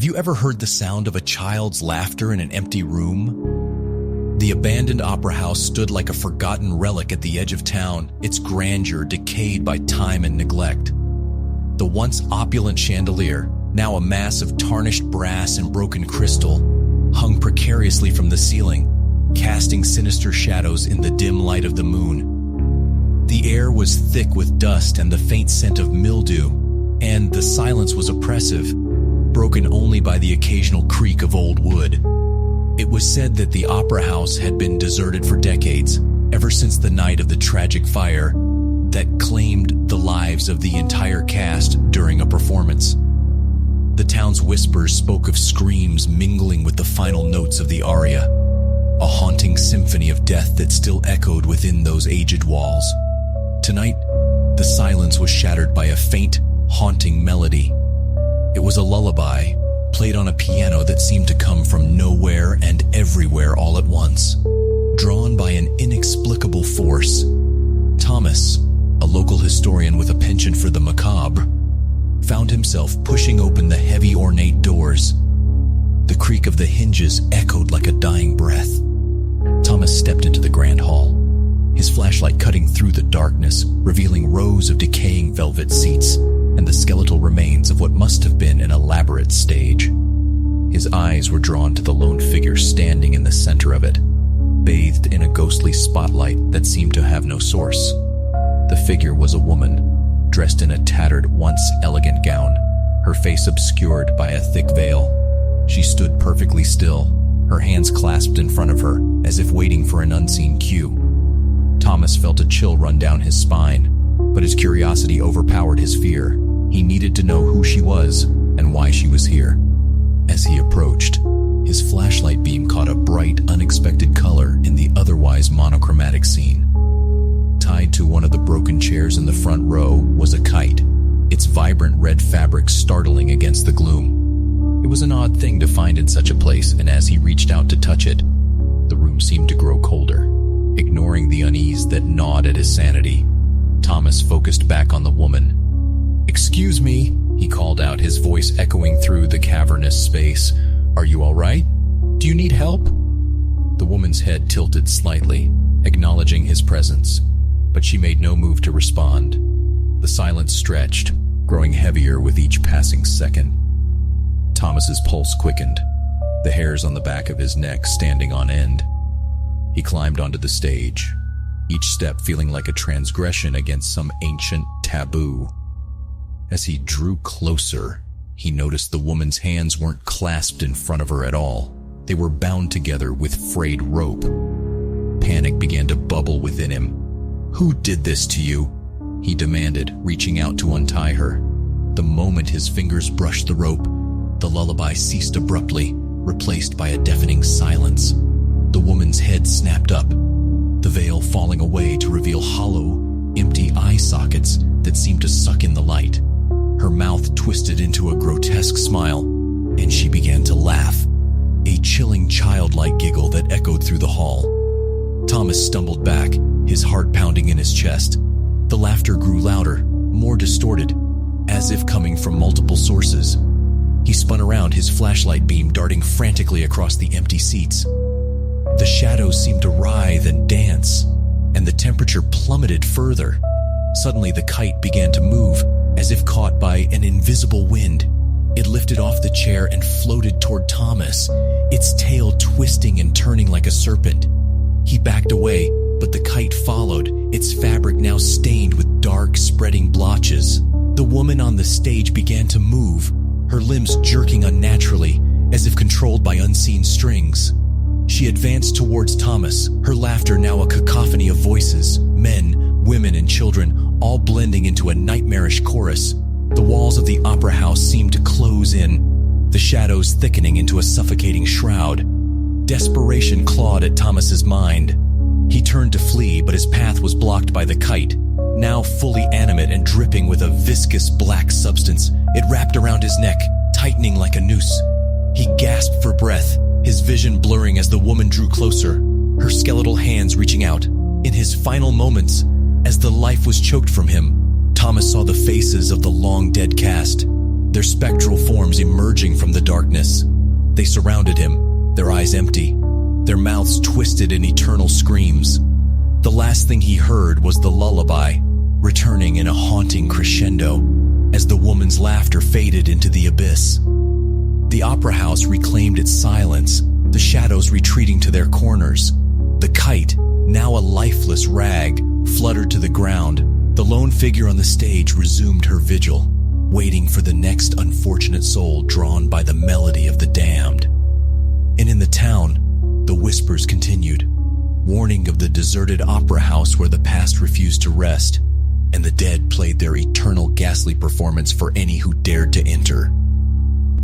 Have you ever heard the sound of a child's laughter in an empty room? The abandoned opera house stood like a forgotten relic at the edge of town, its grandeur decayed by time and neglect. The once opulent chandelier, now a mass of tarnished brass and broken crystal, hung precariously from the ceiling, casting sinister shadows in the dim light of the moon. The air was thick with dust and the faint scent of mildew, and the silence was oppressive, broken only by the occasional creak of old wood. It was said that the opera house had been deserted for decades, ever since the night of the tragic fire that claimed the lives of the entire cast during a performance. The town's whispers spoke of screams mingling with the final notes of the aria, a haunting symphony of death that still echoed within those aged walls. Tonight, the silence was shattered by a faint, haunting melody. It was a lullaby, played on a piano that seemed to come from nowhere and everywhere all at once. Drawn by an inexplicable force, Thomas, a local historian with a penchant for the macabre, found himself pushing open the heavy ornate doors. The creak of the hinges echoed like a dying breath. Thomas stepped into the grand hall, his flashlight cutting through the darkness, revealing rows of decaying velvet seats and the skeletal remains of what must have been an elaborate stage. His eyes were drawn to the lone figure standing in the center of it, bathed in a ghostly spotlight that seemed to have no source. The figure was a woman, dressed in a tattered, once elegant gown, her face obscured by a thick veil. She stood perfectly still, her hands clasped in front of her, as if waiting for an unseen cue. Thomas felt a chill run down his spine, but his curiosity overpowered his fear. He needed to know who she was and why she was here. As he approached, his flashlight beam caught a bright, unexpected color in the otherwise monochromatic scene. Tied to one of the broken chairs in the front row was a kite, its vibrant red fabric startling against the gloom. It was an odd thing to find in such a place, and as he reached out to touch it, the room seemed to grow colder. Ignoring the unease that gnawed at his sanity, Thomas focused back on the woman. "Excuse me," he called out, his voice echoing through the cavernous space. "Are you all right? Do you need help?" The woman's head tilted slightly, acknowledging his presence, but she made no move to respond. The silence stretched, growing heavier with each passing second. Thomas's pulse quickened, the hairs on the back of his neck standing on end. He climbed onto the stage, each step feeling like a transgression against some ancient taboo. As he drew closer, he noticed the woman's hands weren't clasped in front of her at all. They were bound together with frayed rope. Panic began to bubble within him. "Who did this to you?" he demanded, reaching out to untie her. The moment his fingers brushed the rope, the lullaby ceased abruptly, replaced by a deafening silence. The woman's head snapped up, the veil falling away to reveal hollow, empty eye sockets that seemed to suck in the light. Her mouth twisted into a grotesque smile, and she began to laugh, a chilling childlike giggle that echoed through the hall. Thomas stumbled back, his heart pounding in his chest. The laughter grew louder, more distorted, as if coming from multiple sources. He spun around, his flashlight beam darting frantically across the empty seats. The shadows seemed to writhe and dance, and the temperature plummeted further. Suddenly the kite began to move, as if caught by an invisible wind. It lifted off the chair and floated toward Thomas, its tail twisting and turning like a serpent. He backed away, but the kite followed, its fabric now stained with dark, spreading blotches. The woman on the stage began to move, her limbs jerking unnaturally, as if controlled by unseen strings. She advanced towards Thomas, her laughter now a cacophony of voices, men, women, and children, all blending into a nightmarish chorus. The walls of the opera house seemed to close in, the shadows thickening into a suffocating shroud. Desperation clawed at Thomas's mind. He turned to flee, but his path was blocked by the kite, now fully animate and dripping with a viscous black substance. It wrapped around his neck, tightening like a noose. He gasped for breath, his vision blurring as the woman drew closer, her skeletal hands reaching out. In his final moments, as the life was choked from him, Thomas saw the faces of the long-dead cast. their spectral forms emerging from the darkness. They surrounded him, their eyes empty, their mouths twisted in eternal screams. The last thing he heard was the lullaby, returning in a haunting crescendo as the woman's laughter faded into the abyss. The opera house reclaimed its silence, the shadows retreating to their corners. The kite, now a lifeless rag, fluttered to the ground. The lone figure on the stage resumed her vigil, waiting for the next unfortunate soul drawn by the melody of the damned. And in the town, the whispers continued, warning of the deserted opera house where the past refused to rest, and the dead played their eternal ghastly performance for any who dared to enter.